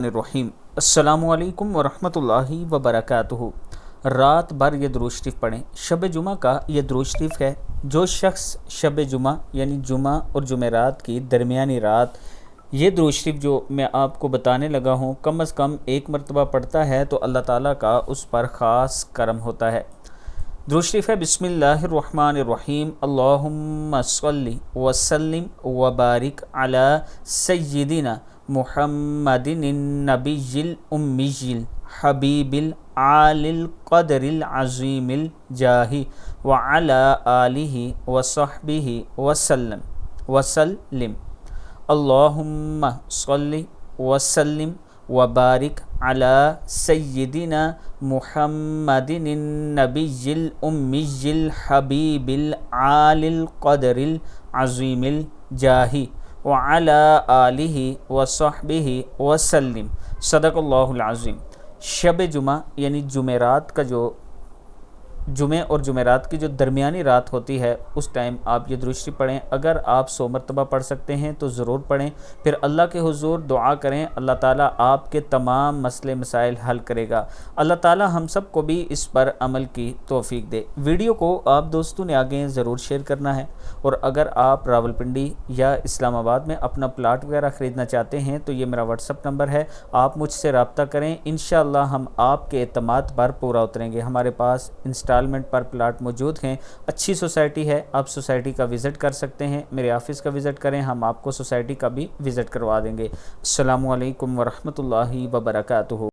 الرحیم السلام علیکم ورحمۃ اللہ وبرکاتہ۔ رات بھر یہ درود شریف پڑھیں۔ شب جمعہ کا یہ درود شریف ہے۔ جو شخص شب جمعہ یعنی جمعہ اور جمعرات کی درمیانی رات یہ درود شریف جو میں آپ کو بتانے لگا ہوں کم از کم ایک مرتبہ پڑھتا ہے تو اللہ تعالیٰ کا اس پر خاص کرم ہوتا ہے۔ درود شریف ہے بسم اللہ الرحمن الرحیم اللہم صلی وسلم وبارک علی سیدنا محمد النبی الامی الحبیب العالی القدر العظیم الجاہ وعلی آلہ وصحبہ وسلم اللہم صلی وسلم وبارک علی سیدنا محمد النبی الامی الحبیب العالی القدر العظیم الجاہ وعلی آلہ وصحبہ وسلم صدق اللہ العظیم۔ شب جمعہ یعنی جمعرات کا جو جمعہ اور جمعرات کی جو درمیانی رات ہوتی ہے اس ٹائم آپ یہ درود شریف پڑھیں۔ اگر آپ 100 مرتبہ پڑھ سکتے ہیں تو ضرور پڑھیں، پھر اللہ کے حضور دعا کریں، اللہ تعالیٰ آپ کے تمام مسئلے مسائل حل کرے گا۔ اللہ تعالیٰ ہم سب کو بھی اس پر عمل کی توفیق دے۔ ویڈیو کو آپ دوستوں نے آگے ضرور شیئر کرنا ہے، اور اگر آپ راولپنڈی یا اسلام آباد میں اپنا پلاٹ وغیرہ خریدنا چاہتے ہیں تو یہ میرا واٹس ایپ نمبر ہے، آپ مجھ سے رابطہ کریں، انشاءاللہ ہم آپ کے اعتماد پر پورا اتریں گے۔ ہمارے پاس انسٹالمنٹ پر پلاٹ موجود ہیں، اچھی سوسائٹی ہے، آپ سوسائٹی کا وزٹ کر سکتے ہیں، میرے آفس کا وزٹ کریں، ہم آپ کو سوسائٹی کا بھی وزٹ کروا دیں گے۔ السلام علیکم ورحمۃ اللہ وبرکاتہ۔